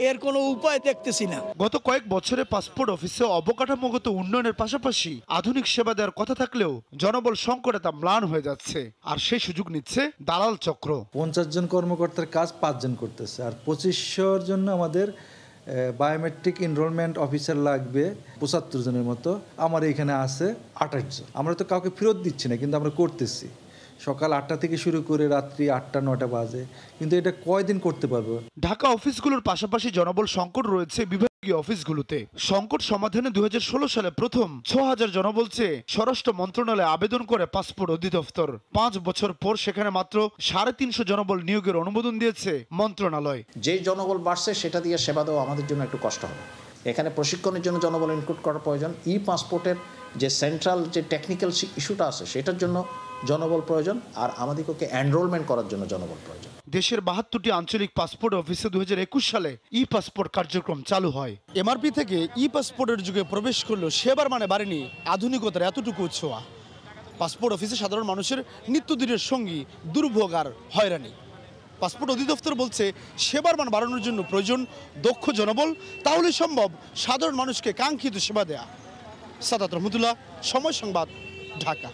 এর কোনো উপায় দেখতেছি না। গত কয়েক বছরে পাসপোর্ট অফিসে অবকাঠামোগত উন্নয়নের পাশাপাশি আধুনিক সেবা দেওয়ার কথা থাকলেও জনবল সংকটে তা ম্লান হয়ে যাচ্ছে, আর সেই সুযোগ নিচ্ছে দালাল চক্র। 50 জন কর্মকর্তার কাজ 5 জন করতেছে, আর 2500-র জন্য আমাদের বায়োমেট্রিক এনরোলমেন্ট অফিসার লাগবে 75 জনের মতো। আমার এখানে আছে 28 জন। আমরা তো কাউকে ফেরত দিচ্ছি না, কিন্তু আমরা করতেছি। সকাল 8টা থেকে শুরু করে রাত্রি 8টা-9টা বাজে, কিন্তু এটা কয়দিন করতে পারবো? ঢাকা অফিসগুলোর পাশাপাশি জনবল সংকট রয়েছে বিভাগীয় অফিসগুলোতে। সংকট সমাধানে 2016 সালে প্রথম 6000 জনবল চেয়ে স্বরাষ্ট্র মন্ত্রণালয়ে আবেদন করে পাসপোর্ট অধিদপ্তর। 5 বছর পর সেখানে মাত্র 350 জনবল নিয়োগের অনুমোদন দিয়েছে মন্ত্রণালয়। যে জনবল বাড়ছে সেটা দিয়ে সেবা দেওয়া আমাদের জন্য একটু কষ্ট হবে। এখানে প্রশিক্ষণের জন্য জনবল ইনক্লুড করার প্রয়োজন। ই পাসপোর্টের যে সেন্ট্রাল যে টেকনিক্যাল ইস্যুটা আছে সেটার জন্য জনবল প্রয়োজন, আর আমাদেরকে এনরোলমেন্ট করার জন্য জনবল প্রয়োজন। দেশের 72টি আঞ্চলিক পাসপোর্ট অফিসে 2021 সালে ই পাসপোর্ট কার্যক্রম চালু হয়। এমআরপি থেকে ই পাসপোর্টের যুগে প্রবেশ করলেও সেবার মানে বাড়েনি আধুনিকতার এতটুকু ছোঁয়া। পাসপোর্ট অফিসে সাধারণ মানুষের নিত্যদিনের সঙ্গী দুর্ভোগ আর হয়রানি। পাসপোর্ট অধিদপ্তর বলছে সেবার মান বাড়ানোর জন্য প্রয়োজন দক্ষ জনবল, তাহলে সম্ভব সাধারণ মানুষকে কাঙ্ক্ষিত সেবা দেয়া। সাদাত রহমতুল্লাহ, সময় সংবাদ, ঢাকা।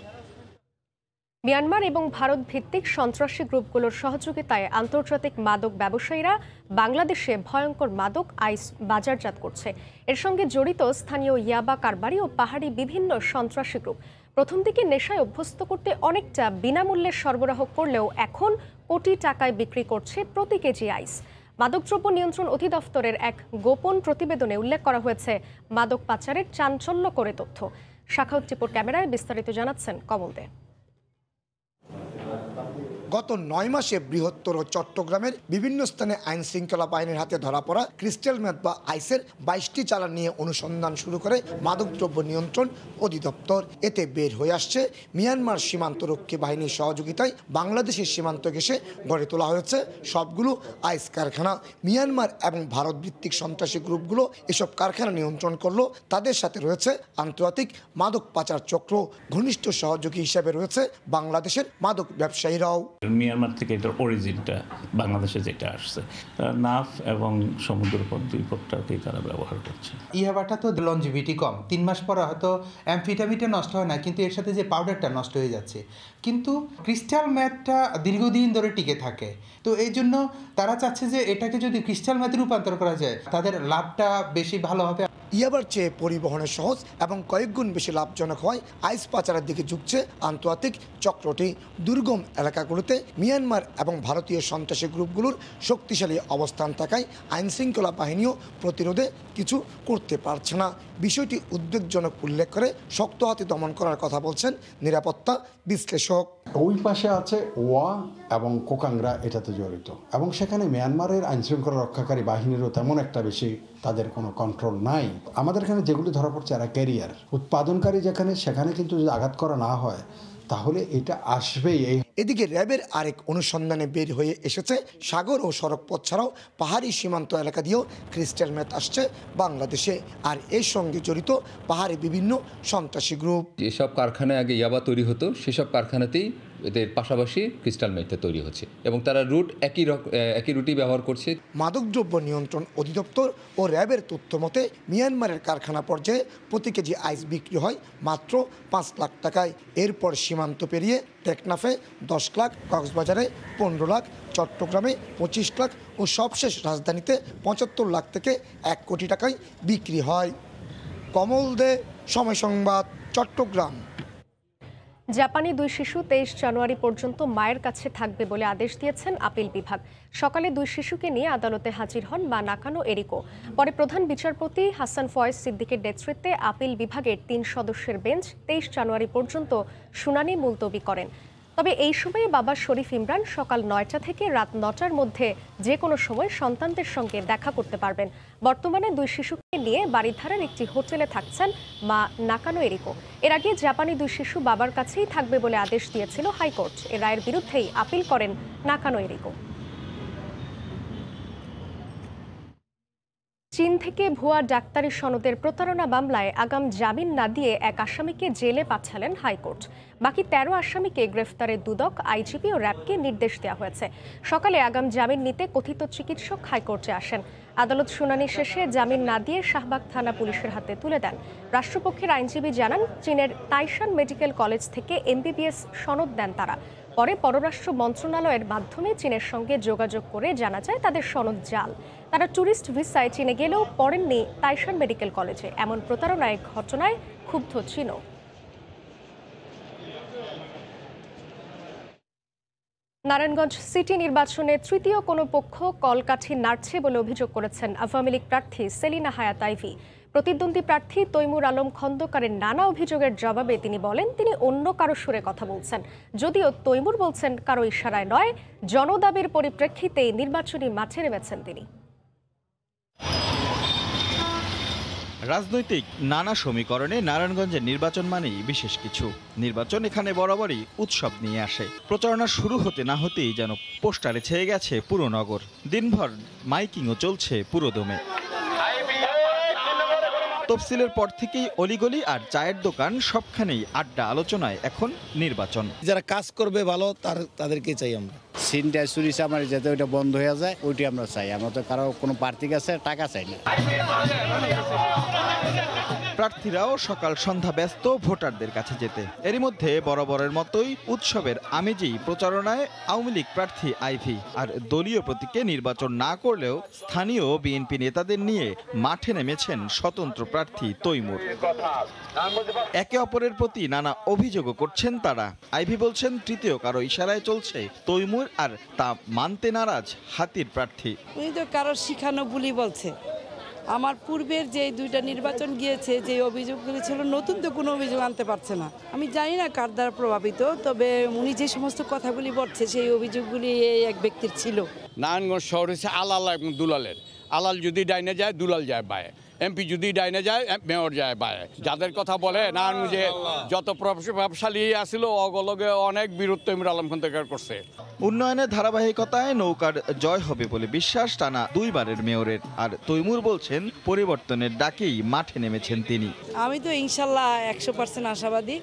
মিয়ানমার এবং ভারত ভিত্তিক সন্ত্রাসী গ্রুপগুলোর সহযোগিতায় আন্তর্জাতিক মাদক ব্যবসায়ীরা বাংলাদেশে ভয়ঙ্কর মাদক আইস বাজারজাত করছে। এর সঙ্গে জড়িত স্থানীয় ইয়াবা কারবারি ও পাহাড়ি বিভিন্ন সন্ত্রাসী গ্রুপ। প্রথম দিকে নেশায় অভ্যস্ত করতে অনেকটা বিনামূল্যে সরবরাহ করলেও এখন কোটি টাকায় বিক্রি করছে প্রতি কেজি আইস। মাদকদ্রব্য নিয়ন্ত্রণ অধিদপ্তরের এক গোপন প্রতিবেদনে উল্লেখ করা হয়েছে মাদক পাচারের চাঞ্চল্য করে তথ্য। শাখাউত টিপুর ক্যামেরায় বিস্তারিত জানাচ্ছেন কমল দে। গত 9 মাসে বৃহত্তর চট্টগ্রামের বিভিন্ন স্থানে আইন শৃঙ্খলা বাহিনীর হাতে ধরা পড়া ক্রিস্টাল মেথ বা আইসের 22টি চালান নিয়ে অনুসন্ধান শুরু করে মাদকদ্রব্য নিয়ন্ত্রণ অধিদপ্তর। এতে বের হয়ে আসছে মিয়ানমার সীমান্তরক্ষী বাহিনীর সহযোগিতায় বাংলাদেশের সীমান্ত ঘেঁষে গড়ে তোলা হয়েছে সবগুলো আইস কারখানা। মিয়ানমার এবং ভারত ভিত্তিক সন্ত্রাসী গ্রুপগুলো এসব কারখানা নিয়ন্ত্রণ করলো। তাদের সাথে রয়েছে আন্তর্জাতিক মাদক পাচার চক্র। ঘনিষ্ঠ সহযোগী হিসেবে রয়েছে বাংলাদেশের মাদক ব্যবসায়ীরাও। মিয়ানমার থেকে এটার অরিজিনটা বাংলাদেশে যেটা আসছে, নাফ এবং সমুদ্র পথ দুই পথটাকেই তারা ব্যবহার করছে। ইয়াবাটা তো লঞ্জিভিটি কম, 3 মাস পরে হয়তো অ্যামফিটামিনটা নষ্ট হয় না, কিন্তু এর সাথে যে পাউডারটা নষ্ট হয়ে যাচ্ছে। কিন্তু ক্রিস্টাল ম্যাথটা দীর্ঘদিন ধরে টিকে থাকে, তো এই জন্য তারা চাচ্ছে যে এটাকে যদি ক্রিস্টাল ম্যাথে রূপান্তর করা যায় তাদের লাভটা বেশি ভালো হবে। ইয়াবার চেয়ে পরিবহনের সহজ এবং কয়েক গুণ বেশি লাভজনক হয় আইস পাচারের দিকে ঝুঁকছে আন্তর্জাতিক চক্রটি। দুর্গম এলাকাগুলোতে মিয়ানমার এবং ভারতীয় সন্ত্রাসী গ্রুপগুলোর শক্তিশালী অবস্থান থাকায় আইনশৃঙ্খলা বাহিনীও প্রতিরোধে কিছু করতে পারছে না। বিষয়টি উদ্বেগজনক উল্লেখ করে শক্ত হাতে দমন করার কথা বলছেন নিরাপত্তা বিশ্লেষক। ওই পাশে আছে ওয়া এবং কোকাংরা এটাতে জড়িত, এবং সেখানে মিয়ানমারের আইনশৃঙ্খলা রক্ষাকারী বাহিনীরও তেমন একটা বেশি তাদের কোনো কন্ট্রোল নাই। আমাদের এখানে যেগুলি ধরা পড়ছে এরা ক্যারিয়ার উৎপাদনকারী, যেখানে সেখানে কিন্তু যদি আঘাত করা না হয় তাহলে এটা আসবেই। এদিকে র্যাবের আরেক অনুসন্ধানে বের হয়ে এসেছে সাগর ও সড়ক পথ ছাড়াও পাহাড়ি সীমান্ত এলাকা দিয়েও ক্রিস্টাল মেথ আসছে বাংলাদেশে, আর এর সঙ্গে জড়িত পাহাড়ি বিভিন্ন সন্ত্রাসী গ্রুপ। যেসব কারখানায় আগে ইয়াবা তৈরি হতো সেসব কারখানাতেই এদের পাশাপাশি ক্রিস্টাল মেথটা তৈরি হচ্ছে এবং তারা একই রুটই ব্যবহার করছে। মাদকদ্রব্য নিয়ন্ত্রণ অধিদপ্তর ও র্যাবের তথ্য মতে মিয়ানমারের কারখানা পর্যায়ে প্রতি কেজি আইস বিক্রি হয় মাত্র 5 লাখ টাকায়। এরপর সীমান্ত পেরিয়ে টেকনাফে 10 লাখ, কক্সবাজারে 15 লাখ, চট্টগ্রামে 25 লাখ ও সবশেষ রাজধানীতে 75 লাখ থেকে 1 কোটি টাকায় বিক্রি হয়। কমল দে, সময় সংবাদ, চট্টগ্রাম। জাপানি 2 শিশু 23 জানুয়ারি পর্যন্ত মায়ের কাছে থাকবে বলে আদেশ দিয়েছেন আপিল বিভাগ। সকালে 2 শিশুকে নিয়ে আদালতে হাজির হন মা নাকানো এরিকো। পরে প্রধান বিচারপতি হাসান ফয়েজ সিদ্দিকের নেতৃত্বে আপিল বিভাগের 3 সদস্যের বেঞ্চ 23 জানুয়ারি পর্যন্ত শুনানি মুলতবি করেন। তবে এই সময়ে বাবা শরীফ ইমরান সকাল 9টা থেকে রাত 9টার মধ্যে যে কোনো সময় সন্তানদের সঙ্গে দেখা করতে পারবেন। বর্তমানে 2 শিশুকে নিয়ে বাড়িধারার একটি হোটেলে থাকছেন মা নাকানো এরিকো। এর আগে জাপানি 2 শিশু বাবার কাছেই থাকবে বলে আদেশ দিয়েছিল হাইকোর্ট। এর রায়ের বিরুদ্ধেই আপিল করেন নাকানো এরিকো। চীন থেকে ভুয়া ডাক্তারি সনদের প্রতারণা মামলায় আগাম জামিন না দিয়ে এক আসামিকে জেলে পাঠালেন হাইকোর্ট। বাকি ১৩ আসামিকে গ্রেফতারের দুদক, আইজিপি ও র্যাবকে নির্দেশ দেওয়া হয়েছে। সকালে আগাম জামিন নিতে কথিত চিকিৎসক হাইকোর্টে আসেন। আদালত শুনানি শেষে জামিন না দিয়ে শাহবাগ থানা পুলিশের হাতে তুলে দেন। রাষ্ট্রপক্ষের আইনজীবী জানান, চীনের তাইশান মেডিকেল কলেজ থেকে এমবিবিএস সনদ দেন তারা। পরে পররাষ্ট্র মন্ত্রণালয়ের মাধ্যমে চীনের সঙ্গে যোগাযোগ করে জানা যায় তাদের সনদ জাল। তারা ট্যুরিস্ট ভিসায় চীনে গেলেও পড়েননি তাইশান মেডিকেল কলেজে। এমন প্রতারণায় ঘটনায় ক্ষুব্ধ চীনও। নারায়ণগঞ্জ সিটি নির্বাচনে তৃতীয় কোনো পক্ষ কলকাঠি নাড়ছে বলে অভিযোগ করেছেন আওয়ামী লীগ প্রার্থী সেলিনা হায়াত আইভী। প্রতিদ্বন্দ্বী প্রার্থী তৈমুর আলম খন্দকারের নানা অভিযোগের জবাবে তিনি বলেন, তিনি অন্য কারো সুরে কথা বলছেন। যদিও তৈমুর বলছেন কারো ইশারায় নয়, জনদাবির পরিপ্রেক্ষিতেই নির্বাচনী মাঠে নেমেছেন তিনি। রাজনৈতিক নানা সমীকরণে নারায়ণগঞ্জের নির্বাচন মানেই বিশেষ কিছু। নির্বাচন এখানে বরাবরই উৎসব নিয়ে আসে। প্রচারণা শুরু হতে না হতেই যেন পোস্টারে ছেয়ে গেছে পুরো নগর। দিনভর মাইকিংও চলছে পুরোদমে। তফসিলের পর থেকেই অলিগলি আর চায়ের দোকান সবখানেই আড্ডা, আলোচনায় এখন নির্বাচন। যারা কাজ করবে ভালো তাদেরকে চাই আমরা। সিনটা চুরিছে আমার যাতে ওইটা বন্ধ হয়ে যায়, ওইটি আমরা চাই। আমরা তো কারো কোনো প্রার্থী কাছে টাকা চাই না। প্রার্থীরাও সকাল সন্ধ্যা ব্যস্ত ভোটারদের কাছে যেতে। এরই মধ্যে বরাবরের মতোই উৎসবের আমেজেই প্রচারণায় আওয়ামী লীগ প্রার্থী আইভী। আর দলীয় প্রতীকে নির্বাচন না করলেও স্থানীয় বিএনপি নেতাদের নিয়ে মাঠে নেমেছেন স্বতন্ত্র প্রার্থী তৈমুর। একে অপরের প্রতি নানা অভিযোগও করছেন তারা। আইভী বলছেন, তৃতীয় কারো ইশারায় চলছে তৈমুর, আর তা মানতে নারাজ হাতির প্রার্থী। উনি তো কারো শিখানো বুলি বলছে। আমার পূর্বের যে দুইটা নির্বাচন গিয়েছে, যে অভিযোগগুলি ছিল, নতুন তো কোনো অভিযোগ আনতে পারছে না। আমি জানি না কার দ্বারা প্রভাবিত, তবে উনি যে সমস্ত কথাগুলি বলছে সেই অভিযোগগুলি এই এক ব্যক্তির ছিল। নারায়ণগঞ্জ শহর হচ্ছে আলাল এবং দুলালের। আলাল যদি ডাইনে যায়, দুলাল যায় বায়ে। এমপি যদি ডাইনে যায়, মেয়র যায় বায়ে। যাদের কথা বলে নারায়ণগঞ্জে যত প্রভাবশালী আসছিল, অগলগে অনেক বিরোধ তৈমুর আলম খন্দকার করছে। উন্নয়নের ধারাবাহিকতায় নৌকার জয় হবে বলে বিশ্বাস টানা দুইবারের মেয়রের। আর তৈমুর বলছেন, পরিবর্তনের ডাকেই মাঠে নেমেছেন তিনি। আমি তো ইনশাল্লাহ 100% আশাবাদী।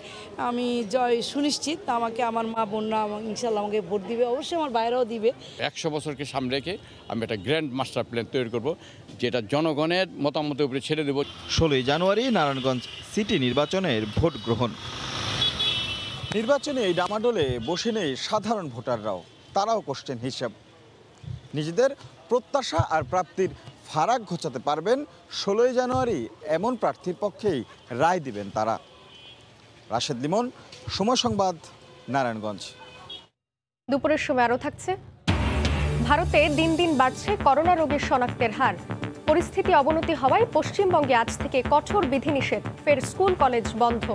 আমি জয় সুনিশ্চিত। আমাকে আমার মা বোনরা ইনশাল্লাহ আমাকে ভোট দিবে, অবশ্যই আমার বাইরেও দিবে। 100 বছরকে সামনে রেখে আমি একটা গ্র্যান্ড মাস্টার প্ল্যান তৈরি করব, যেটা জনগণের মতামতের উপরে ছেড়ে দেব। 16 জানুয়ারি নারায়ণগঞ্জ সিটি নির্বাচনের ভোট গ্রহণ। নির্বাচনে এই ডামাডোলে বসে নেই সাধারণ ভোটাররাও। তারাও করছেন হিসাব। নিজেদের প্রত্যাশা আর প্রাপ্তির ফারাক ঘোচাতে পারবেন 16 জানুয়ারি এমন প্রার্থীর পক্ষেই রায় দিবেন তারা। রাশেদ লিমন, সময় সংবাদ, নারায়ণগঞ্জ। দুপুরের সময় আরও থাকছে, ভারতে দিন দিন বাড়ছে করোনা রোগীর শনাক্তের হার। পরিস্থিতি অবনতি হওয়ায় পশ্চিমবঙ্গে আজ থেকে কঠোর বিধিনিষেধ, ফের স্কুল কলেজ বন্ধ।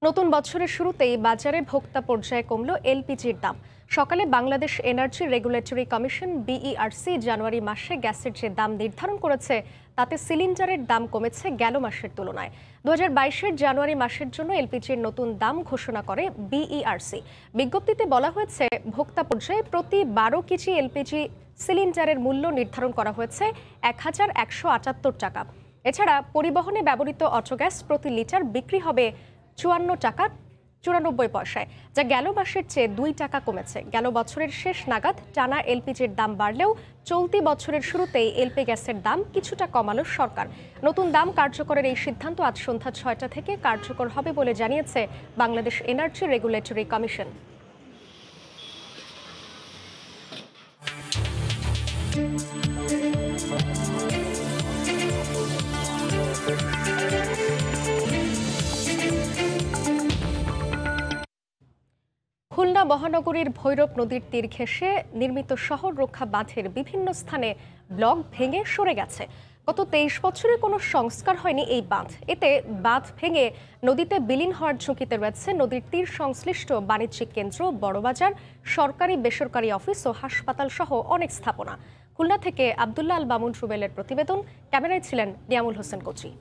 নতুন বছরের শুরুতেই বাজারে ভোক্তা পর্যায়ে কমল এলপিজির দাম। সকালে Bangladesh energy regulatory commission BERC January মাসে গ্যাসের যে দাম নির্ধারণ করেছে, তাতে সিলিন্ডারের দাম কমেছে গেল মাসের তুলনায়। 2022-এর জানুয়ারি মাসের জন্য এলপিজির নতুন দাম ঘোষণা করে বিইআরসি। বিজ্ঞপ্তিতে বলা হয়েছে, ভোক্তা পর্যায়ে প্রতি 12 কেজি এলপিজি সিলিন্ডারের মূল্য নির্ধারণ করা হয়েছে 1178 টাকা। এছাড়া পরিবহনে ব্যবহৃত অটোগ্যাস প্রতি লিটার বিক্রি হবে 54 টাকা 94 পয়সায়, যা গেল মাসের চেয়ে 2 টাকা কমেছে। গেল বছরের শেষ নাগাদ টানা এলপিজির দাম বাড়লেও চলতি বছরের শুরুতেই এলপি গ্যাসের দাম কিছুটা কমালো সরকার। নতুন দাম কার্যকরের এই সিদ্ধান্ত আজ সন্ধ্যা 6টা থেকে কার্যকর হবে বলে জানিয়েছে Bangladesh energy regulatory commission. Khulna মহানগরীর ভৈরব নদীর তীর ঘেঁষে নির্মিত শহর রক্ষা বাঁধের বিভিন্ন স্থানে ব্লক ভেঙে সরে গেছে। গত 23 বছরে কোনো সংস্কার হয়নি এই বাঁধ। এতে বাঁধ ভেঙে নদীতে বিলীন হওয়ার ঝুঁকিতে রয়েছে নদীর তীর সংশ্লিষ্ট বাণিজ্যিক কেন্দ্র, বড়বাজার, সরকারি বেসরকারি অফিস ও হাসপাতাল সহ অনেক স্থাপনা। খুলনা থেকে আব্দুল্লাহ আল মামুন রুবেলের প্রতিবেদন, ক্যামেরায় ছিলেন নিয়ামুল হোসেন কোচি।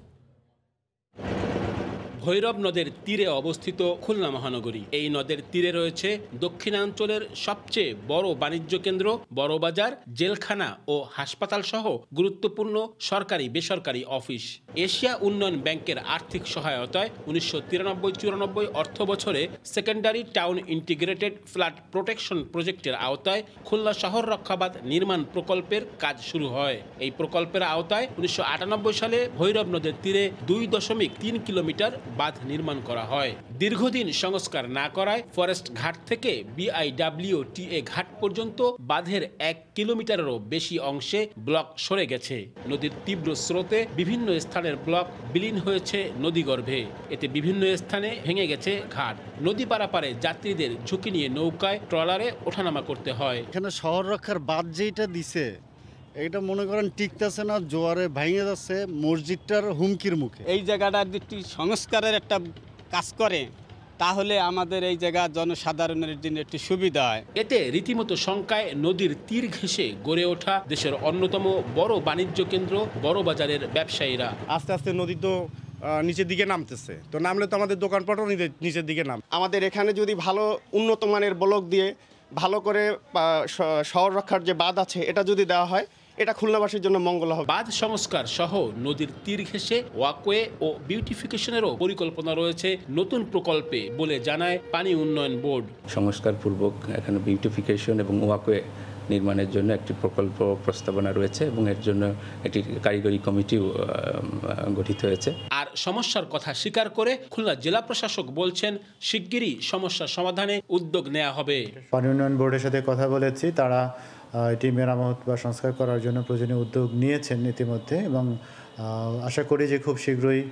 ভৈরব নদের তীরে অবস্থিত খুলনা মহানগরী। এই নদের তীরে রয়েছে দক্ষিণাঞ্চলের সবচেয়ে বড় বাণিজ্য কেন্দ্র, বড় বাজার, জেলখানা ও হাসপাতাল সহ গুরুত্বপূর্ণ সরকারি বেসরকারি অফিস। এশিয়া উন্নয়ন ব্যাংকের আর্থিক সহায়তায় 1993-94 অর্থ বছরে secondary town integrated flood protection প্রজেক্টের আওতায় খুলনা শহর রক্ষাবাঁধ নির্মাণ প্রকল্পের কাজ শুরু হয়। এই প্রকল্পের আওতায় 1998 সালে ভৈরব নদের তীরে 2.3 কিলোমিটার বাঁধ নির্মাণ করা হয়। দীর্ঘদিন সংস্কার না করায় ফরেস্ট ঘাট থেকে BIWTA ঘাট পর্যন্ত বাঁধের 1 কিলোমিটারেরও বেশি অংশে ব্লক সরে গেছে। নদীর তীব্র স্রোতে বিভিন্ন স্থানের ব্লক বিলীন হয়েছে নদীগর্ভে। এতে বিভিন্ন স্থানে ভেঙে গেছে ঘাট। নদী পারাপারে যাত্রীদের ঝুঁকি নিয়ে নৌকায়, ট্রলারে ওঠানামা করতে হয়। এখানে শহর রক্ষার বাঁধ যেটা দিছে এটা মনে করেন টিকতেছে না, জোয়ারে ভেঙে যাচ্ছে, মসজিদটার হুমকির মুখে। এই জায়গাটার যদি সংস্কারের একটা কাজ করে তাহলে আমাদের এই জায়গা জনসাধারণের জন্য একটু সুবিধা হয়। এতে রীতিমতো শঙ্কায় নদীর তীর ঘেঁষে গড়ে ওঠা দেশের অন্যতম বড় বাণিজ্য কেন্দ্র বড় বাজারের ব্যবসায়ীরা। আস্তে আস্তে নদী তো নিচের দিকে নামতেছে, তো নামলে তো আমাদের দোকানপাটও নিচের দিকে নাম। আমাদের এখানে যদি ভালো উন্নত মানের ব্লক দিয়ে ভালো করে শহর রক্ষার যে বাঁধ আছে এটা যদি দেওয়া হয়, এটা খুলনাবাসীর জন্য মঙ্গল হবে। বাঁধ সংস্কার সহ নদীর তীর ঘেঁষে ওয়াকওয়ে ও বিউটিফিকেশনেরও পরিকল্পনা রয়েছে নতুন প্রকল্পে বলে জানায় পানি উন্নয়ন বোর্ড। সংস্কারপূর্বক এখানে বিউটিফিকেশন এবং ওয়াকওয়ে নির্মাণের জন্য একটি প্রকল্প প্রস্তাবনা রয়েছে এবং এর জন্য একটি কারিগরি কমিটিও গঠিত হয়েছে। আর সমস্যার কথা স্বীকার করে খুলনা জেলা প্রশাসক বলছেন শিগগিরই সমস্যা সমাধানে উদ্যোগ নেওয়া হবে। পানি উন্নয়ন বোর্ডের সাথে কথা বলেছি, তারা এটি মেরামত বা সংস্কার করার জন্য প্রয়োজনীয় উদ্যোগ নিয়েছেন ইতিমধ্যে এবং আশা করি যে খুব শীঘ্রই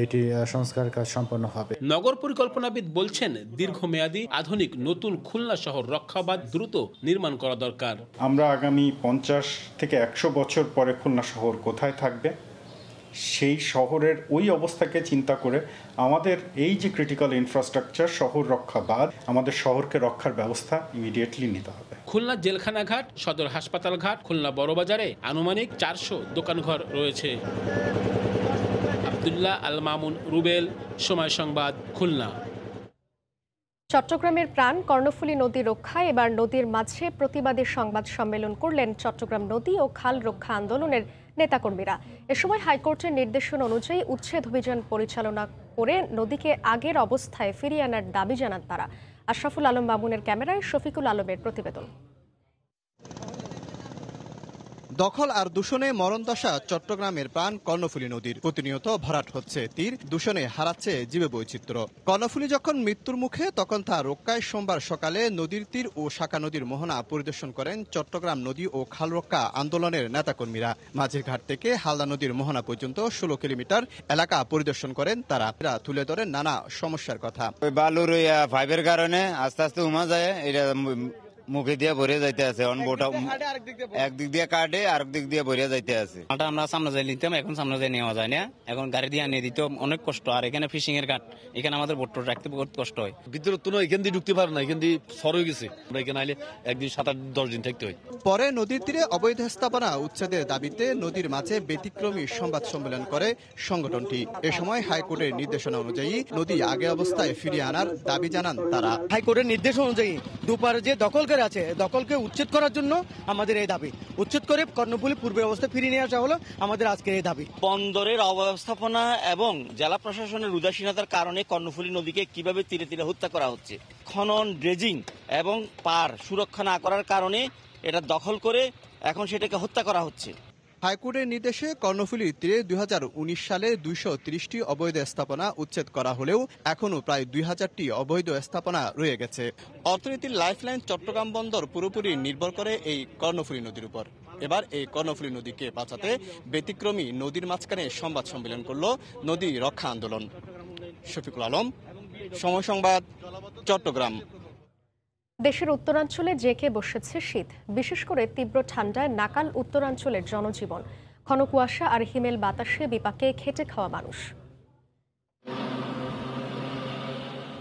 এটি সংস্কার কাজ সম্পন্ন হবে। নগর পরিকল্পনাবিদ বলছেন দীর্ঘমেয়াদী আধুনিক নতুন খুলনা শহর রক্ষাবাঁধ দ্রুত নির্মাণ করা দরকার। আমরা আগামী 50 থেকে 100 বছর পরে খুলনা শহর কোথায় থাকবে সেই শহরের ওই অবস্থাকে চিন্তা করে আমাদের এই যে ক্রিটিক্যাল ইনফ্রাস্ট্রাকচার শহর রক্ষাবাঁধ, আমাদের শহরকে রক্ষার ব্যবস্থা ইমিডিয়েটলি নিতে হবে। খুলনা জেলখানা ঘাট, সদর হাসপাতাল ঘাট, খুলনা বড়বাজারে আনুমানিক 400 দোকানঘর রয়েছে। আব্দুল্লাহ আল মামুন, রুবেল, সময় সংবাদ, খুলনা। চট্টগ্রামের প্রাণ কর্ণফুলী নদী রক্ষায় এবার নদীর মাঝে প্রতিবাদী সংবাদ সম্মেলন করলেন চট্টগ্রাম নদী ও খাল রক্ষা আন্দোলনের নেতাকর্মীরা। এ সময় হাইকোর্টের নির্দেশনা অনুযায়ী উচ্ছেদ অভিযান পরিচালনা করে নদীকে আগের অবস্থায় ফিরিয়ে আনার দাবি জানান তারা। আশরাফুল আলম মামুনের ক্যামেরায় শফিকুল আলমের প্রতিবেদন। দখল আর দূষণে মরণদশা চট্টগ্রামের প্রাণ কর্ণফুলী নদীর। প্রতিনিয়ত ভরাট হচ্ছে তীর, দূষণে হারাচ্ছে জীববৈচিত্র্য। কর্ণফুলী যখন মৃত্যুর মুখে তখন তা রক্ষায় সোমবার সকালে নদীর তীর ও শাখা নদীর মোহনা পরিদর্শন করেন চট্টগ্রাম নদী ও খাল রক্ষা আন্দোলনের নেতাকর্মীরা। মাঝের ঘাট থেকে হালদা নদীর মোহনা পর্যন্ত 16 কিলোমিটার এলাকা পরিদর্শন করেন তারা। তুলে ধরেন নানা সমস্যার কথা। বালুর পাইপের কারণে আস্তে আস্তে উমা যায়, এটা মুখে দিয়ে ভরে যাইতে আছে, একদিক দিয়ে কাটে আর দিক দিয়ে ভরে যাইতে আছে। আমরা সামনে যাই নিতাম, এখন সামনে যাই নেওয়া যায় না, এখন গাড়ি দিয়ে আনিয়ে দিতে অনেক কষ্ট। আর এখানে ফিশিং এর ঘাট, এখানে আমাদের বোট রাখতে বহুত কষ্ট হয়। ভিতরে তো এখান দিয়ে ঢুকতে পারে না, এখান দিয়ে সর হয়ে গেছে। আমরা এখানে আইলে একদিন 7-8-10 দিন থাকতে হয়। পরে নদীর তীরে অবৈধ স্থাপনা উচ্ছেদের দাবিতে নদীর মাঝে ব্যতিক্রমী সংবাদ সম্মেলন করে সংগঠনটি। এ সময় হাইকোর্টের নির্দেশনা অনুযায়ী নদী আগে অবস্থায় ফিরিয়ে আনার দাবি জানান তারা। হাইকোর্টের নির্দেশ অনুযায়ী দুপার যে দখলকারী আছে, দখলকে উচ্ছেদ করার জন্য আমাদের এই দাবি। উচ্ছেদ করে কর্ণফুলী পূর্বের অবস্থায় ফিরিয়ে নিয়ে আসা হলো আমাদের আজকের এই দাবি। বন্দরের অব্যবস্থাপনা এবং জেলা প্রশাসনের উদাসীনতার কারণে কর্ণফুলী নদীকে কিভাবে তীরে তীরে হত্যা করা হচ্ছে। খনন, ড্রেজিং এবং পার সুরক্ষা না করার কারণে এটা দখল করে এখন সেটাকে হত্যা করা হচ্ছে। হাইকোর্টের নির্দেশে কর্ণফুলীর তীরে 2019 সালে 230টি অবৈধ স্থাপনা উচ্ছেদ করা হলেও এখনও প্রায় 2000টি অবৈধ স্থাপনা রয়ে গেছে। অর্থনীতির লাইফলাইন চট্টগ্রাম বন্দর পুরোপুরি নির্ভর করে এই কর্ণফুলী নদীর উপর। এবার এই কর্ণফুলী নদীকে বাঁচাতে ব্যতিক্রমী নদীর মাঝখানে সংবাদ সম্মেলন করল নদী রক্ষা আন্দোলন। শফিকুল আলম, সময় সংবাদ, চট্টগ্রাম। দেশের উত্তরাঞ্চলে জেঁকে বসেছে শীত। বিশেষ করে তীব্র ঠান্ডায় নাকাল উত্তরাঞ্চলের জনজীবন। ঘন কুয়াশা আর হিমেল বাতাসে বিপাকে খেটে খাওয়া মানুষ।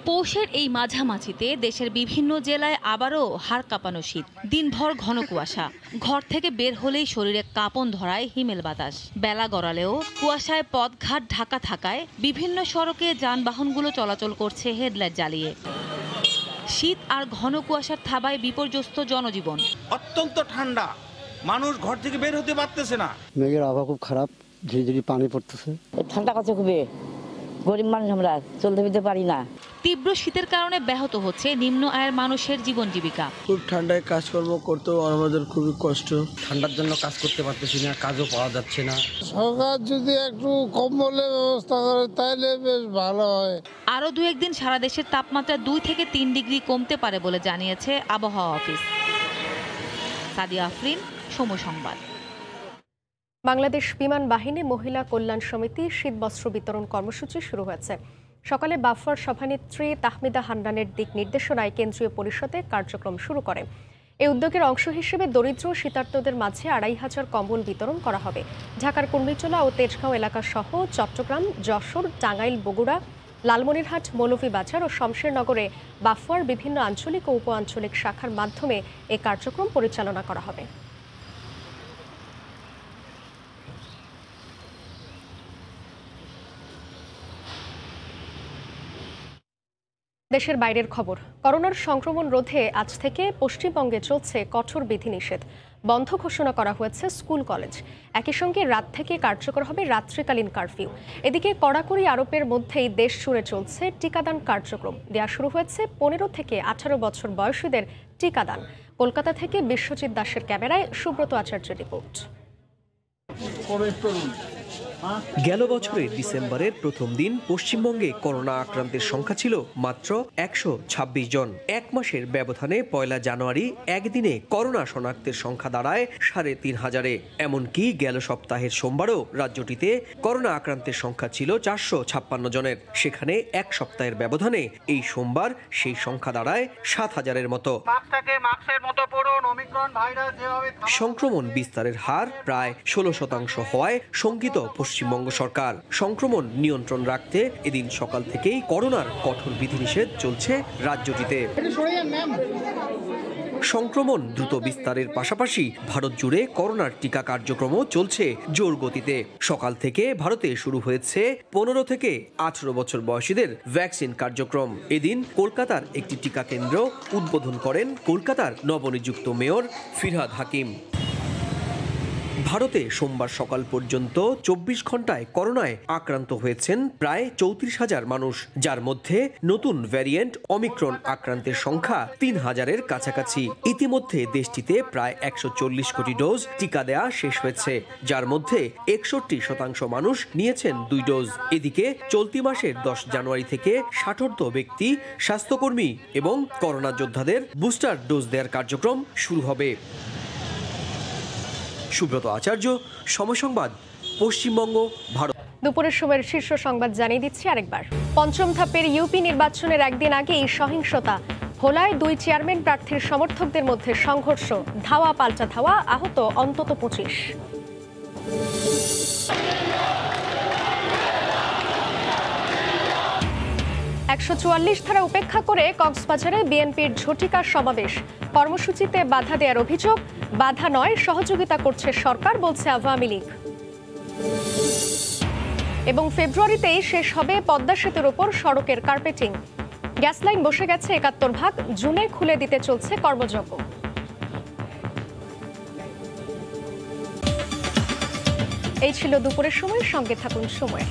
পৌষের এই মাঝামাঝিতে দেশের বিভিন্ন জেলায় আবারও হাড় কাঁপানো শীত, দিনভর ঘন কুয়াশা। ঘর থেকে বের হলেই শরীরে কাঁপন ধরায় হিমেল বাতাস। বেলা গড়ালেও কুয়াশায় পথঘাট ঢাকা থাকায় বিভিন্ন সড়কে যানবাহনগুলো চলাচল করছে হেডলাইট জ্বালিয়ে। শীত আর ঘন কুয়াশার থাবায় বিপর্যস্ত জনজীবন। অত্যন্ত ঠান্ডা, মানুষ ঘর থেকে বের হতে পারতেছে না। মেঘের আবহাওয়া খুব খারাপ, ধীরে ধীরে পানি পড়তেছে। ঠান্ডা কাছে খুবই, গরিব মানুষ আমরা চলতে ফিরতে পারি না। তীব্র শীতের কারণে ব্যাহত হচ্ছে নিম্ন আয়ের মানুষের জীবন জীবিকা। খুব ঠান্ডায় কাজকর্ম করতেও আমাদের খুবই কষ্ট। ঠান্ডার জন্য কাজ করতে পারতেছি না, কাজও পাওয়া যাচ্ছে না। সরকার যদি একটু কম্বলের ব্যবস্থা করে তাহলে বেশ ভালো হয়। আরও 2-1 দিন সারা দেশের তাপমাত্রা 2 থেকে 3 ডিগ্রি কমতে পারে বলে জানিয়েছে আবহাওয়া অফিস। সাদিয়া আফরিন, সময় সংবাদ। বাংলাদেশ বিমান বাহিনী মহিলা কল্যাণ সমিতি শীতবস্ত্র বিতরণ কর্মসূচি শুরু হয়েছে। সকালে বাফার সভানেত্রী তাহমিদা হান্নানের দিক নির্দেশনায় কেন্দ্রীয় পরিষদে কার্যক্রম শুরু করে। এই উদ্যোগের অংশ হিসেবে দরিদ্র শীতার্তদের মাঝে 2500 কম্বল বিতরণ করা হবে। ঢাকার কুর্মিটোলা ও তেজগাঁও এলাকা সহ চট্টগ্রাম, যশোর, টাঙ্গাইল, বগুড়া, লালমনিরহাট, মৌলভীবাজার ও শমশেরনগরে বাফুয়ার বিভিন্ন আঞ্চলিক ও উপ আঞ্চলিক শাখার মাধ্যমে এই কার্যক্রম পরিচালনা করা হবে। দেশের বাইরের খবর। করোনার সংক্রমণ রোধে আজ থেকে পশ্চিমবঙ্গে চলছে কঠোর বিধিনিষেধ। বন্ধ ঘোষণা করা হয়েছে স্কুল, কলেজ। একই সঙ্গে রাত থেকে কার্যকর হবে রাত্রিকালীন কারফিউ। এদিকে কড়াকড়ি আরোপের মধ্যেই দেশ জুড়ে চলছে টিকাদান কার্যক্রম। দেওয়া শুরু হয়েছে 15 থেকে 18 বছর বয়সীদের টিকাদান। কলকাতা থেকে বিশ্বজিৎ দাসের ক্যামেরায় সুব্রত আচার্যের রিপোর্ট। গেল বছরের ডিসেম্বরের প্রথম দিন পশ্চিমবঙ্গে করোনা আক্রান্তের সংখ্যা ছিল মাত্র 126 জন। এক মাসের ব্যবধানে 1 জানুয়ারি একদিনে করোনা শনাক্তের সংখ্যা দাঁড়ায় 3500-এ। এমনকি গেল সপ্তাহের সোমবারও রাজ্যটিতে করোনা আক্রান্তের সংখ্যা ছিল 456 জনের। সেখানে এক সপ্তাহের ব্যবধানে এই সোমবার সেই সংখ্যা দাঁড়ায় 7000-এর মতো। সংক্রমণ বিস্তারের হার প্রায় 16% হওয়ায় শঙ্কিত পশ্চিমবঙ্গ সরকার। সংক্রমণ নিয়ন্ত্রণ রাখতে এদিন সকাল থেকেই করোনার কঠোর বিধিনিষেধ চলছে রাজ্যটিতে। সংক্রমণ দ্রুত বিস্তারের পাশাপাশি ভারত জুড়ে করোনার টিকা কার্যক্রমও চলছে জোর গতিতে। সকাল থেকে ভারতে শুরু হয়েছে 15 থেকে 18 বছর বয়সীদের ভ্যাকসিন কার্যক্রম। এদিন কলকাতার একটি টিকা কেন্দ্র উদ্বোধন করেন কলকাতার নবনিযুক্ত মেয়র ফিরহাদ হাকিম। ভারতে সোমবার সকাল পর্যন্ত 24 ঘন্টায় করোনায় আক্রান্ত হয়েছেন প্রায় 34,000 মানুষ, যার মধ্যে নতুন ভ্যারিয়েন্ট অমিক্রন আক্রান্তের সংখ্যা 3000-এর কাছাকাছি। ইতিমধ্যে দেশটিতে প্রায় 140 কোটি ডোজ টিকা দেয়া শেষ হয়েছে, যার মধ্যে 61% মানুষ নিয়েছেন 2 ডোজ। এদিকে চলতি মাসের 10 জানুয়ারি থেকে 60 ব্যক্তি, স্বাস্থ্যকর্মী এবং করোনা যোদ্ধাদের বুস্টার ডোজ দেওয়ার কার্যক্রম শুরু হবে। সুব্রত আচার্য, সময় সংবাদ, পশ্চিমবঙ্গ, ভারত। দুপুরের সময়ের শীর্ষ সংবাদ জানিয়ে দিচ্ছি আরেকবার। পঞ্চম ধাপের ইউপি নির্বাচনের একদিন আগেই সহিংসতা। ভোলায় 2 চেয়ারম্যান প্রার্থীর সমর্থকদের মধ্যে সংঘর্ষ, ধাওয়া পাল্টা ধাওয়া, আহত অন্তত 25। $144 ধারা উপেক্ষা করে কক্সবাজারে বিএনপির ঝটিকা সমাবেশ। কর্মসূচিতে বাধা দেওয়ার অভিযোগ। বাধা নয়, সহযোগিতা করছে সরকার, বলছে আওয়ামী লীগ। এবং ফেব্রুয়ারিতেই শেষ হবে পদ্মা সেতুর উপর সড়কের কার্পেটিং। গ্যাস লাইন বসে গেছে 71 ভাগ, জুনে খুলে দিতে চলছে কর্মযজ্ঞ। এই ছিল দুপুরের সময়। সঙ্গে থাকুন সময়।